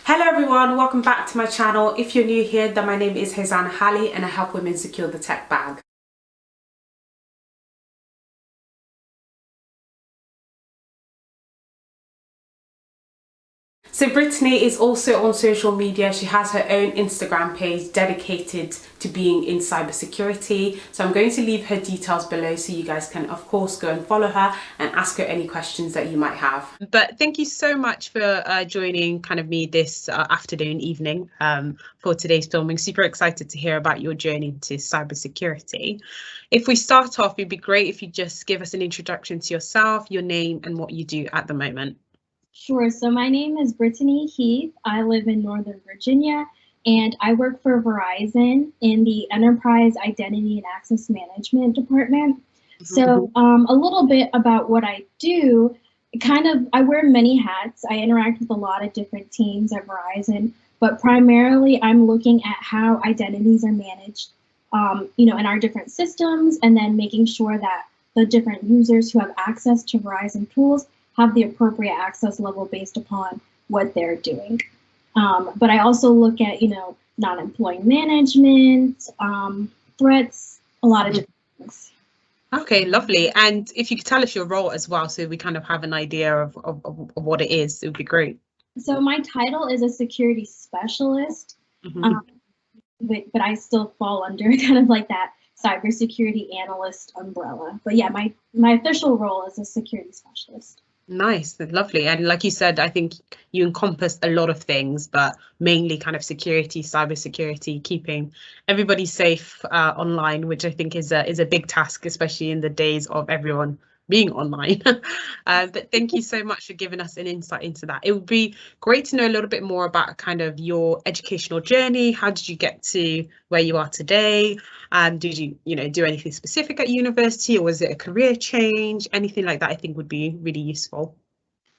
Hello everyone, welcome back to my channel. If you're new here, then my name is Hosanna Halley and I help women secure the tech bag. So Brittany is also on social media. She has her own Instagram page dedicated to being in cybersecurity. So I'm going to leave her details below so you guys can of course go and follow her and ask her any questions that you might have. But thank you so much for joining me this afternoon, evening for today's filming. Super excited to hear about your journey into cybersecurity. If we start off, it'd be great if you just give us an introduction to yourself, your name and what you do at the moment. Sure. So my name is Brittany Heath. I live in Northern Virginia, and I work for Verizon in the Enterprise Identity and Access Management Department. So a little bit about what I do, I wear many hats. I interact with a lot of different teams at Verizon, but primarily I'm looking at how identities are managed, in our different systems, and then making sure that the different users who have access to Verizon tools have the appropriate access level based upon what they're doing. But I also look at, non-employee management, threats, a lot of different things. Okay, lovely. And if you could tell us your role as well, so we kind of have an idea of what it is, it would be great. So my title is a security specialist, but I still fall under kind of like that Cyber Security Analyst umbrella. But yeah, my official role is a security specialist. Nice, lovely. And like you said, I think you encompass a lot of things, but mainly kind of security, cybersecurity, keeping everybody safe online, which I think is a big task, especially in the days of everyone being online. But thank you so much for giving us an insight into that. It would be great to know a little bit more about kind of your educational journey. How did you get to where you are today? And did you, do anything specific at university, or was it a career change? Anything like that I think would be really useful.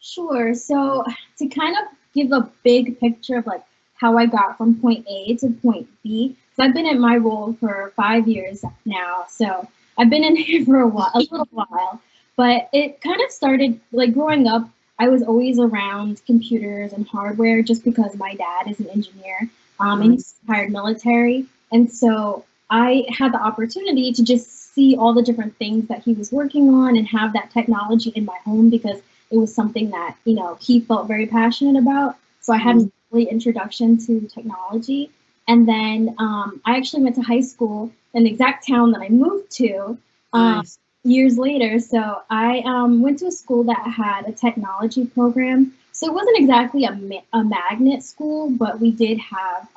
Sure. So to kind of give a big picture of like how I got from point A to point B, because I've been in my role for 5 years now. So I've been in here for a little while. But it kind of started like growing up. I was always around computers and hardware just because my dad is an engineer and he's retired military. And so I had the opportunity to just see all the different things that he was working on and have that technology in my home because it was something that, he felt very passionate about. So I had an early introduction to technology. And then I actually went to high school in the exact town that I moved to. Nice. Years later. So I went to a school that had a technology program. So it wasn't exactly a magnet school, but we did have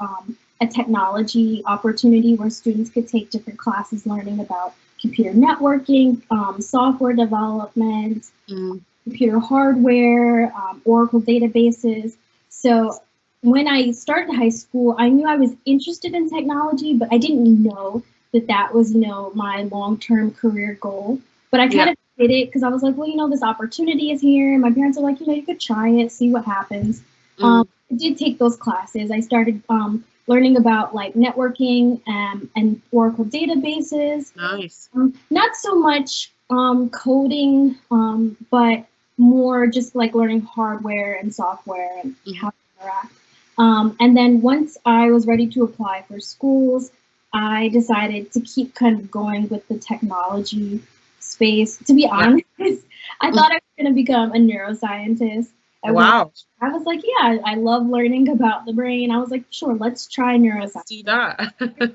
a technology opportunity where students could take different classes learning about computer networking, software development, computer hardware, Oracle databases. So when I started high school, I knew I was interested in technology, but I didn't know that was, my long-term career goal. But I kind of did it because I was like, well, this opportunity is here. And my parents are like, you could try it, see what happens. I did take those classes. I started learning about like networking and Oracle databases. Nice. Not so much coding, but more just like learning hardware and software and how to interact. And then once I was ready to apply for schools, I decided to keep kind of going with the technology space. To be honest, I thought I was going to become a neuroscientist. Wow. I was like, yeah, I love learning about the brain. I was like, sure, let's try neuroscience. Do that.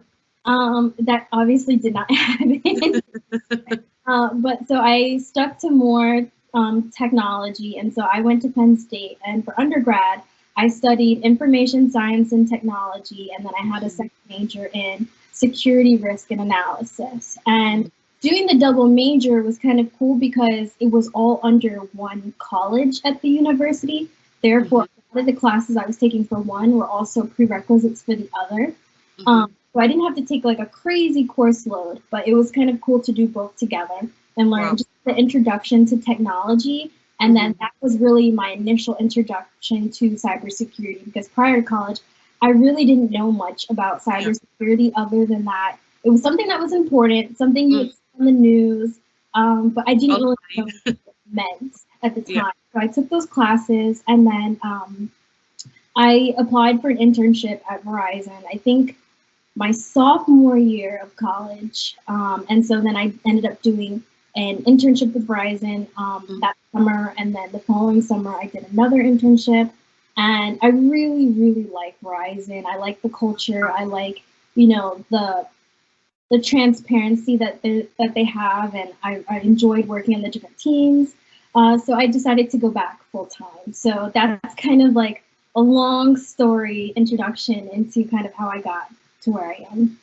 That obviously did not happen. But so I stuck to more technology. And so I went to Penn State, and for undergrad, I studied information science and technology. And then I had a second major in security risk and analysis. And doing the double major was kind of cool because it was all under one college at the university. Therefore, a lot of the classes I was taking for one were also prerequisites for the other. So I didn't have to take like a crazy course load, but it was kind of cool to do both together and learn just the introduction to technology. And then that was really my initial introduction to cybersecurity, because prior to college, I really didn't know much about cybersecurity other than that it was something that was important, something you would see on the news, but I didn't really know what it meant at the time. So I took those classes, and then I applied for an internship at Verizon, I think my sophomore year of college. And so then I ended up doing an internship with Verizon that summer. And then the following summer, I did another internship. And I really, really like Verizon. I like the culture. I like, the transparency that they have, and I enjoyed working on the different teams. So I decided to go back full time. So that's kind of like a long story introduction into kind of how I got to where I am.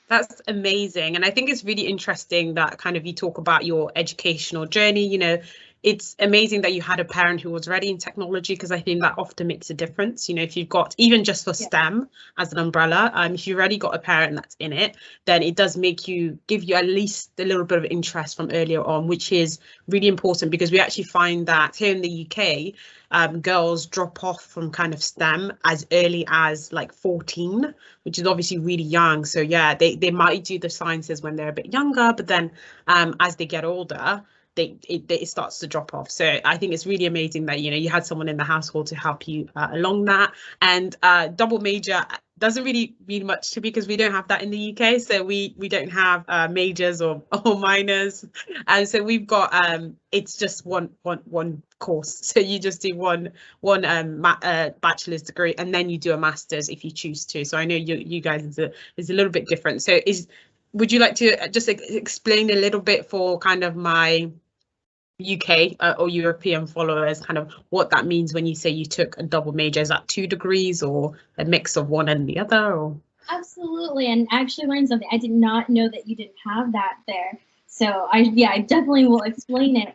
That's amazing. And I think it's really interesting that kind of you talk about your educational journey. It's amazing that you had a parent who was already in technology, because I think that often makes a difference. If you've got, even just for STEM as an umbrella, if you've already got a parent that's in it, then it does give you at least a little bit of interest from earlier on, which is really important, because we actually find that here in the UK, girls drop off from kind of STEM as early as like 14, which is obviously really young. So yeah, they might do the sciences when they're a bit younger, but then as they get older, it starts to drop off. So I think it's really amazing that you had someone in the household to help you along that. And double major doesn't really mean much to me, because we don't have that in the UK. So we don't have majors or minors, and so we've got it's just one course. So you just do one bachelor's degree, and then you do a master's if you choose to. So I know you guys is a little bit different. So would you like to just explain a little bit for kind of my UK or European followers, kind of what that means when you say you took a double major? Is that 2 degrees or a mix of one and the other? Or? Absolutely, and I actually learned something. I did not know that you didn't have that there. So I definitely will explain it.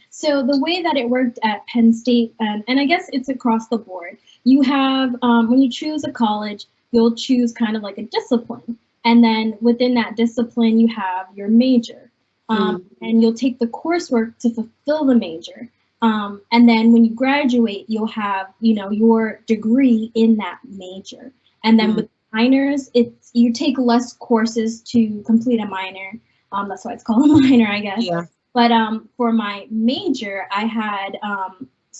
So the way that it worked at Penn State, and I guess it's across the board, you have, when you choose a college, you'll choose kind of like a discipline. And then within that discipline, you have your major. And you'll take the coursework to fulfill the major. And then when you graduate, you'll have, your degree in that major. And then with minors, you take less courses to complete a minor. That's why it's called a minor, I guess. Yeah. But for my major, I had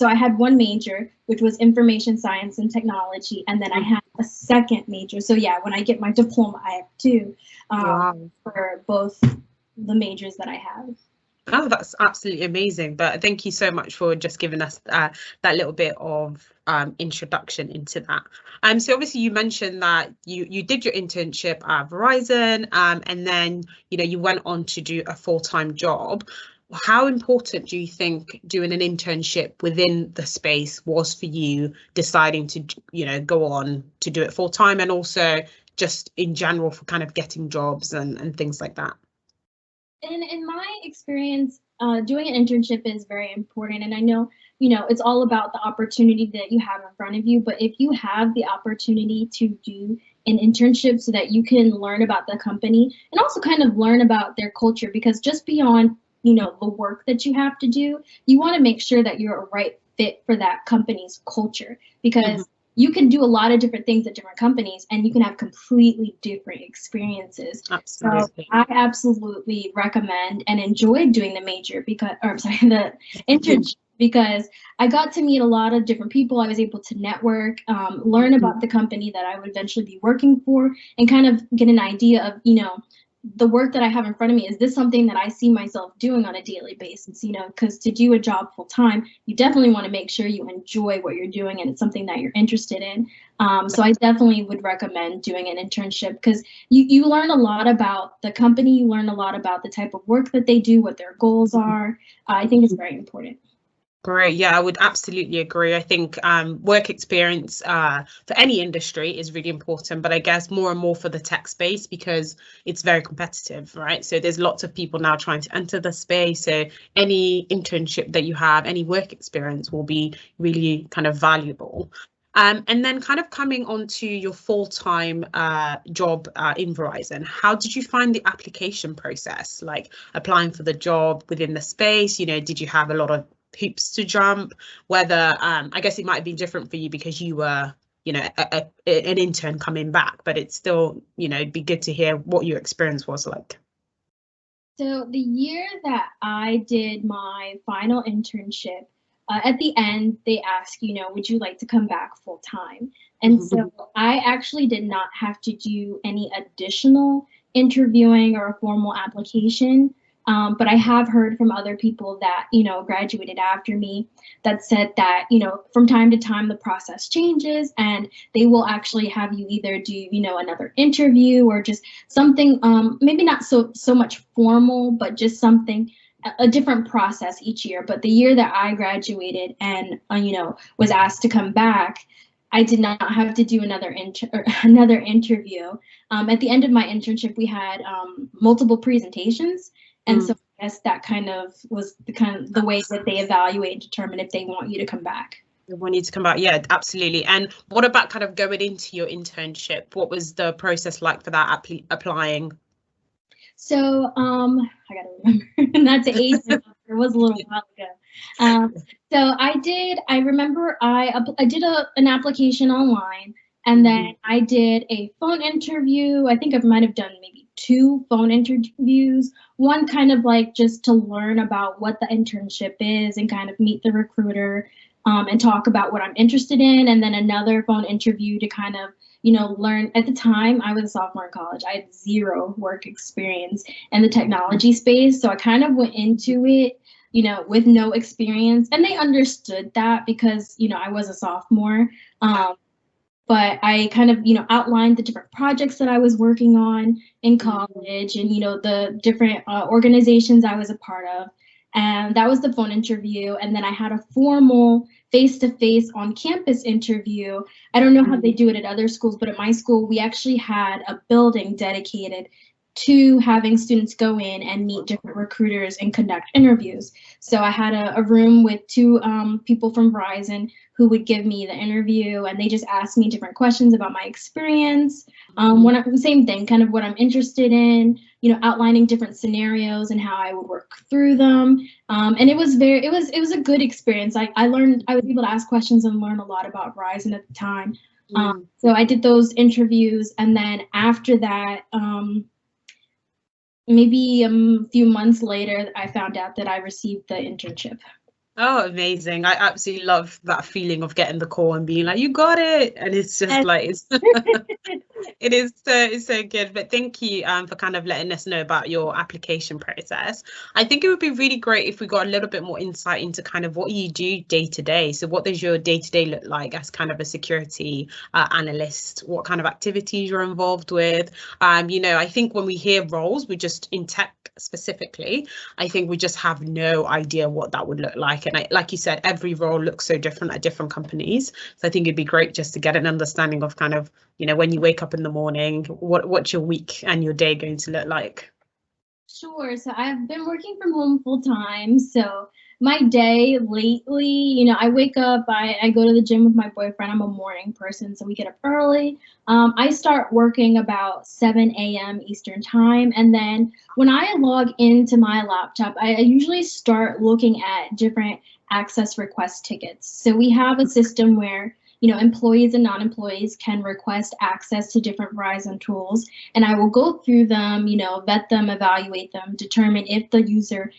I had one major, which was information science and technology, and then I had a second major. So yeah, when I get my diploma, I have 2 for both the majors that I have. Oh, that's absolutely amazing. But thank you so much for just giving us that little bit of introduction into that. So obviously you mentioned that you did your internship at Verizon, and then you went on to do a full-time job. How important do you think doing an internship within the space was for you deciding to go on to do it full-time, and also just in general for kind of getting jobs and things like that? In my experience, doing an internship is very important. And I know, it's all about the opportunity that you have in front of you. But if you have the opportunity to do an internship so that you can learn about the company and also kind of learn about their culture, because just beyond, the work that you have to do, you want to make sure that you're a right fit for that company's culture, because you can do a lot of different things at different companies and you can have completely different experiences. Absolutely. So I absolutely recommend and enjoyed doing the the internship, because I got to meet a lot of different people. I was able to network, learn about the company that I would eventually be working for, and kind of get an idea of, the work that I have in front of me, is this something that I see myself doing on a daily basis? Because to do a job full time, you definitely want to make sure you enjoy what you're doing and it's something that you're interested in. So I definitely would recommend doing an internship, because you learn a lot about the company, you learn a lot about the type of work that they do, what their goals are. I think it's very important. Great. Yeah, I would absolutely agree. I think work experience for any industry is really important, but I guess more and more for the tech space, because it's very competitive, right? So there's lots of people now trying to enter the space. So any internship that you have, any work experience will be really kind of valuable. And then kind of coming on to your full-time job in Verizon, how did you find the application process, like applying for the job within the space? Did you have a lot of hoops to jump? Whether I guess it might be different for you because you were an intern coming back, but it's still it'd be good to hear what your experience was like. So the year that I did my final internship, at the end, they ask, would you like to come back full time? And so I actually did not have to do any additional interviewing or a formal application. But I have heard from other people that, graduated after me that said that, from time to time, the process changes and they will actually have you either do, another interview or just something, maybe not so much formal, but just something, a different process each year. But the year that I graduated and, was asked to come back, I did not have to do another interview. At the end of my internship, we had multiple presentations. And so I guess that kind of was the way that they evaluate and determine if they want you to come back. They want you to come back. Yeah, absolutely. And what about kind of going into your internship? What was the process like for that applying? So I gotta remember, and that's age. It was a little while ago. So I remember I did an application online, and then I did a phone interview. I think I might have done maybe 2 phone interviews. One kind of like just to learn about what the internship is and kind of meet the recruiter and talk about what I'm interested in. And then another phone interview to kind of, learn. At the time, I was a sophomore in college. I had 0 work experience in the technology space. So I kind of went into it, with no experience. And they understood that because, I was a sophomore. But I kind of, outlined the different projects that I was working on in college and, the different organizations I was a part of. And that was the phone interview. And then I had a formal face-to-face on-campus interview. I don't know how they do it at other schools, but at my school, we actually had a building dedicated to having students go in and meet different recruiters and conduct interviews. So I had a room with 2 people from Verizon who would give me the interview, and they just asked me different questions about my experience. Same thing, kind of what I'm interested in, outlining different scenarios and how I would work through them. And it was a good experience. I was able to ask questions and learn a lot about Verizon at the time. So I did those interviews, and then after that, maybe a few months later, I found out that I received the internship. Oh, amazing. I absolutely love that feeling of getting the call and being like, you got it. And it's just like, it's so good. But thank you for kind of letting us know about your application process. I think it would be really great if we got a little bit more insight into kind of what you do day to day. So what does your day to day look like as kind of a security analyst? What kind of activities you're involved with? I think when we hear roles, we just in tech specifically, I think we just have no idea what that would look like. And like you said, every role looks so different at different companies. So I think it'd be great just to get an understanding of kind of, when you wake up in the morning, what's your week and your day going to look like? Sure. So I've been working from home full time. So my day lately, I wake up, I go to the gym with my boyfriend. I'm a morning person, so we get up early. I start working about 7 a.m. Eastern time. And then when I log into my laptop, I usually start looking at different access request tickets. So we have a system where employees and non-employees can request access to different Verizon tools, and I will go through them, vet them, evaluate them, determine if the user,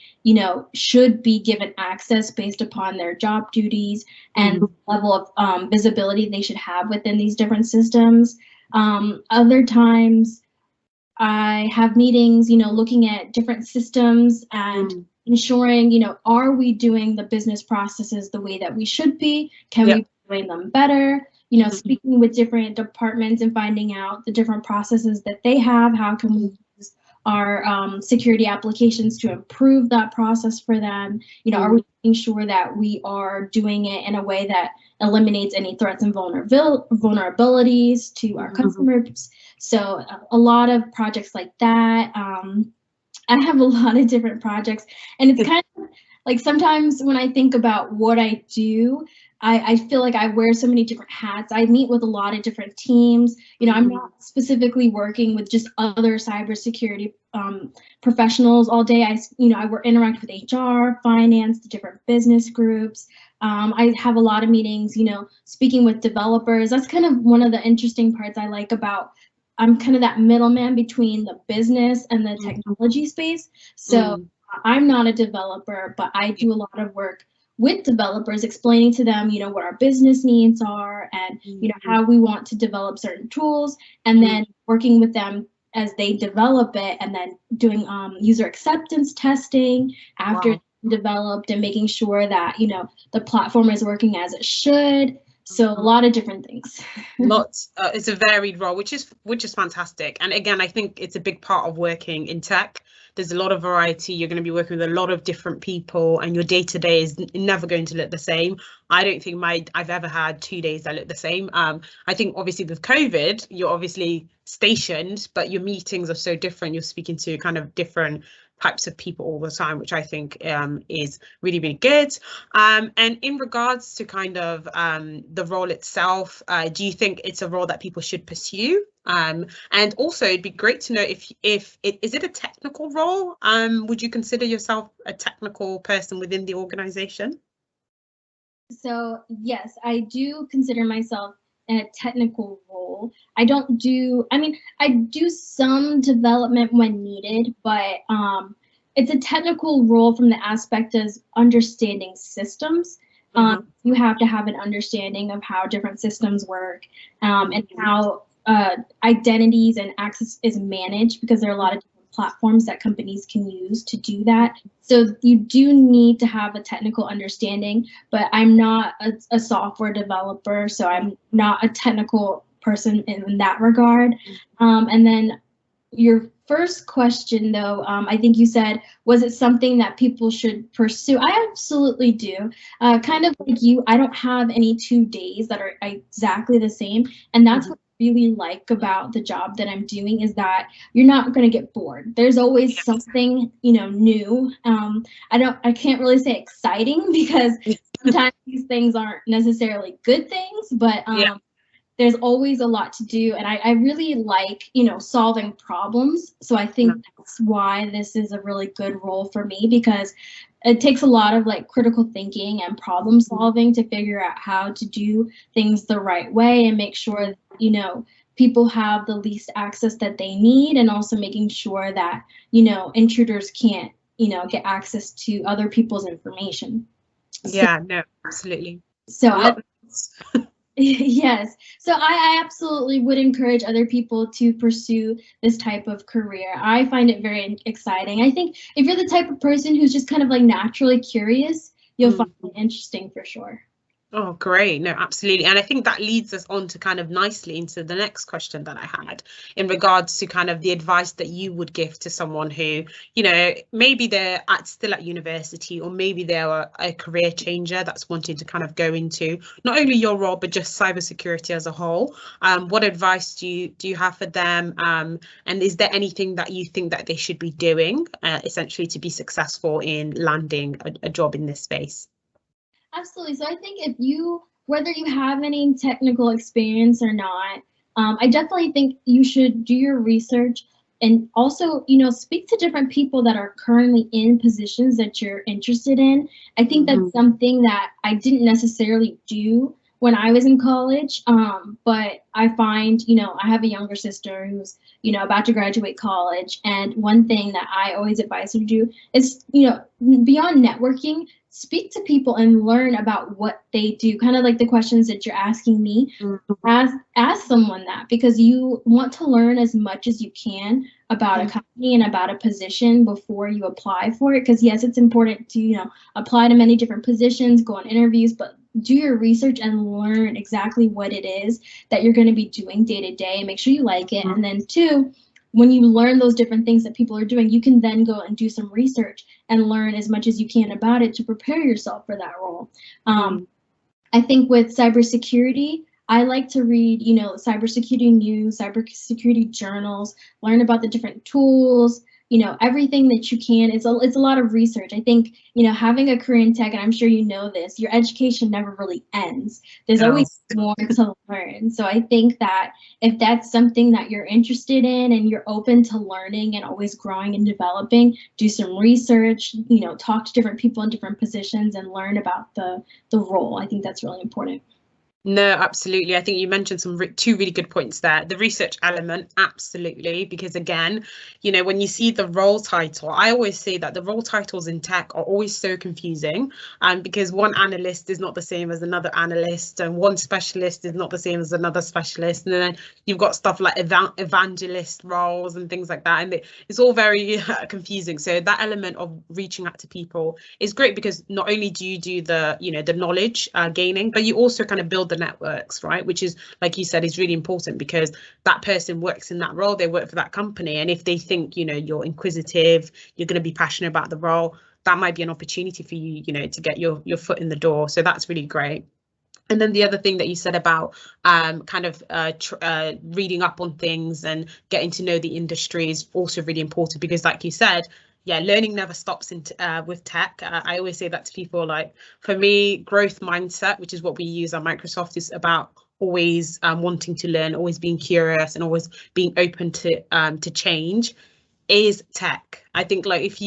should be given access based upon their job duties and level of visibility they should have within these different systems. Other times I have meetings, looking at different systems and ensuring, are we doing the business processes the way that we should be? Can we doing them better, speaking with different departments and finding out the different processes that they have. How can we use our security applications to improve that process for them? Are we making sure that we are doing it in a way that eliminates any threats and vulnerabilities to our customers? So a lot of projects like that. I have a lot of different projects, and it's kind of like sometimes when I think about what I do, I feel like I wear so many different hats. I meet with a lot of different teams. I'm not specifically working with just other cybersecurity professionals all day. I interact with HR, finance, the different business groups. I have a lot of meetings, speaking with developers. That's kind of one of the interesting parts I like about. I'm kind of that middleman between the business and the technology space. So I'm not a developer, but I do a lot of work with developers, explaining to them, what our business needs are and, how we want to develop certain tools, and then working with them as they develop it, and then doing user acceptance testing after it's developed, and making sure that, the platform is working as it should. So a lot of different things. Lots. It's a varied role, which is fantastic. And again, I think it's a big part of working in tech. There's a lot of variety. You're going to be working with a lot of different people, and your day-to-day is never going to look the same. I don't think I've ever had 2 days that look the same. I think obviously with COVID, you're obviously stationed, but your meetings are so different. You're speaking to kind of different types of people all the time, which I think is really, really good. And in regards to kind of the role itself, do you think it's a role that people should pursue? And also, it'd be great to know if is it a technical role? Would you consider yourself a technical person within the organization? So yes, I do consider myself in a technical role. I do some development when needed, but it's a technical role from the aspect of understanding systems. You have to have an understanding of how different systems work, and how identities and access is managed, because there are a lot of different platforms that companies can use to do that. So you do need to have a technical understanding, but I'm not a software developer, so I'm not a technical person in that regard. And then your first question, though, I think you said, was it something that people should pursue? I absolutely do. Kind of like you, I don't have any 2 days that are exactly the same, and that's what I really like about the job that I'm doing, is that you're not going to get bored. There's always something, new. I can't really say exciting, because sometimes these things aren't necessarily good things, but there's always a lot to do, and I really like, solving problems. So I think that's why this is a really good role for me, because it takes a lot of critical thinking and problem solving to figure out how to do things the right way, and make sure that, people have the least access that they need, and also making sure that, intruders can't, get access to other people's information. Yeah, no, absolutely. So yes. So I absolutely would encourage other people to pursue this type of career. I find it very exciting. I think if you're the type of person who's just kind of naturally curious, you'll find it interesting for sure. Oh, great. No, absolutely. And I think that leads us on to kind of nicely into the next question that I had, in regards to kind of the advice that you would give to someone who, maybe they're still at university, or maybe they're a career changer that's wanting to kind of go into not only your role, but just cybersecurity as a whole. What advice do you have for them? And is there anything that you think that they should be doing essentially to be successful in landing a job in this space? Absolutely. So I think whether you have any technical experience or not, I definitely think you should do your research, and also, speak to different people that are currently in positions that you're interested in. I think that's something that I didn't necessarily do when I was in college, but I find, I have a younger sister who's, about to graduate college, and one thing that I always advise her to do is, beyond networking, speak to people and learn about what they do, kind of like the questions that you're asking me. Ask someone that, because you want to learn as much as you can about a company and about a position before you apply for it. Because yes, it's important to, apply to many different positions, go on interviews, but do your research and learn exactly what it is that you're going to be doing day to day, and make sure you like it. And then 2, when you learn those different things that people are doing, you can then go and do some research and learn as much as you can about it to prepare yourself for that role. I think with cybersecurity, I like to read, cybersecurity news, cybersecurity journals, learn about the different tools, everything that you can. It's a lot of research. I think, having a career in tech, and I'm sure you know this, your education never really ends. There's always more to learn. So I think that if that's something that you're interested in and you're open to learning and always growing and developing, do some research, talk to different people in different positions and learn about the role. I think that's really important. No, absolutely. I think you mentioned two really good points there. The research element, absolutely, because again, when you see the role title, I always say that the role titles in tech are always so confusing, because one analyst is not the same as another analyst, and one specialist is not the same as another specialist, and then you've got stuff like evangelist roles and things like that, and it's all very confusing. So that element of reaching out to people is great, because not only do you do the knowledge gaining, but you also kind of build the networks, right? Which is, like you said, is really important, because that person works in that role, they work for that company, and if they think you're inquisitive, you're going to be passionate about the role, that might be an opportunity for you, to get your foot in the door. So that's really great. And then the other thing that you said about reading up on things and getting to know the industry is also really important, because like you said, yeah, learning never stops with tech. I always say that to people, like, for me, growth mindset, which is what we use at Microsoft, is about always wanting to learn, always being curious, and always being open to change, is tech. I think, like, if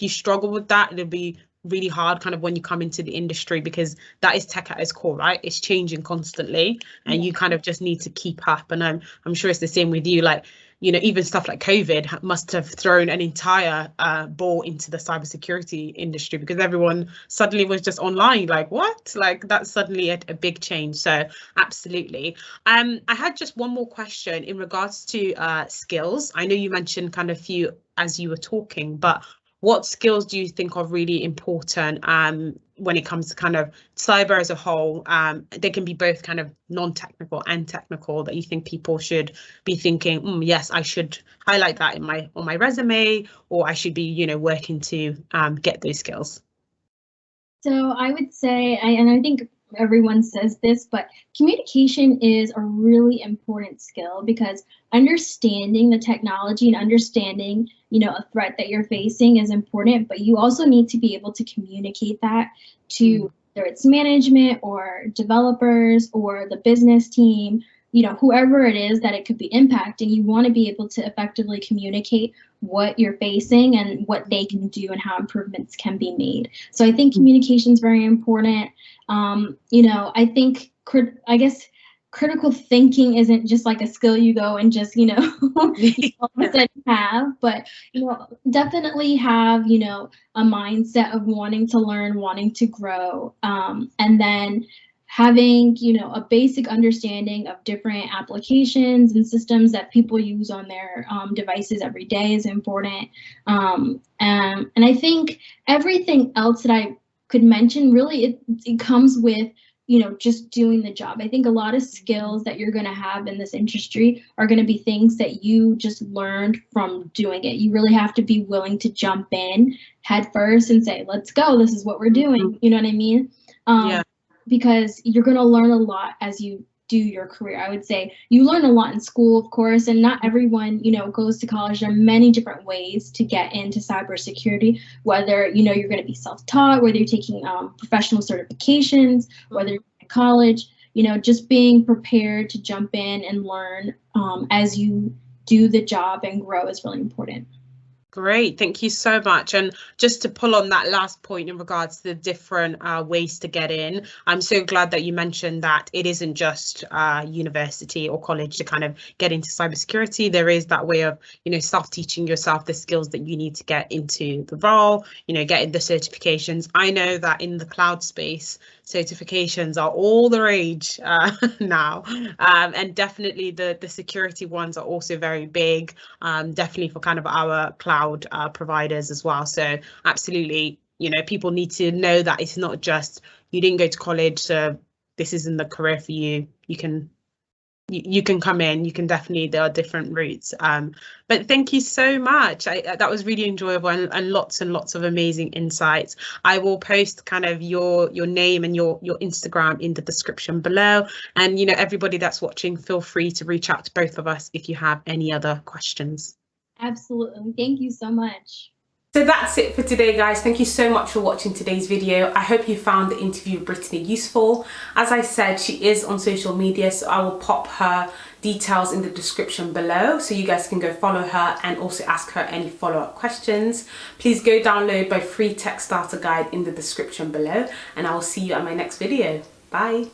you struggle with that, it'll be really hard kind of when you come into the industry, because that is tech at its core, right? It's changing constantly, and you kind of just need to keep up. And I'm sure it's the same with you, like, even stuff like COVID must have thrown an entire ball into the cybersecurity industry, because everyone suddenly was just online. Like, what? Like, that's suddenly a big change. So absolutely. I had just one more question in regards to skills. I know you mentioned kind of few as you were talking, but what skills do you think are really important when it comes to kind of cyber as a whole? They can be both kind of non-technical and technical, that you think people should be thinking, yes, I should highlight that on my resume, or I should be, working to get those skills. So I would say, and I think everyone says this, but communication is a really important skill, because understanding the technology and understanding, a threat that you're facing is important, but you also need to be able to communicate that to whether it's management or developers or the business team, whoever it is that it could be impacting. You want to be able to effectively communicate what you're facing and what they can do and how improvements can be made. So I think communication is very important. I think, I guess, critical thinking isn't just like a skill you go and just, all of a sudden have, but, definitely have, a mindset of wanting to learn, wanting to grow, and then having, a basic understanding of different applications and systems that people use on their devices every day is important. And I think everything else that I could mention, really, it comes with, just doing the job. I think a lot of skills that you're going to have in this industry are going to be things that you just learned from doing it. You really have to be willing to jump in head first and say, let's go, this is what we're doing. You know what I mean? Yeah. Because you're going to learn a lot as you do your career. I would say you learn a lot in school, of course, and not everyone, goes to college. There are many different ways to get into cybersecurity, whether, you're going to be self-taught, whether you're taking professional certifications, whether you're in college, just being prepared to jump in and learn as you do the job and grow is really important. Great, thank you so much. And just to pull on that last point in regards to the different ways to get in, I'm so glad that you mentioned that it isn't just university or college to kind of get into cybersecurity. There is that way of, self-teaching yourself the skills that you need to get into the role, getting the certifications. I know that in the cloud space, certifications are all the rage now, and definitely the security ones are also very big, definitely for kind of our cloud providers as well. So absolutely, people need to know that it's not just you didn't go to college, so this isn't the career for you. You can come in, you can definitely, there are different routes. But thank you so much. That was really enjoyable, and lots of amazing insights. I will post kind of your name and your Instagram in the description below. And, everybody that's watching, feel free to reach out to both of us if you have any other questions. Absolutely. Thank you so much. So that's it for today, guys. Thank you so much for watching today's video. I hope you found the interview with Brittany useful. As I said, she is on social media, so I will pop her details in the description below, so you guys can go follow her and also ask her any follow-up questions. Please go download my free tech starter guide in the description below, and I will see you at my next video. Bye.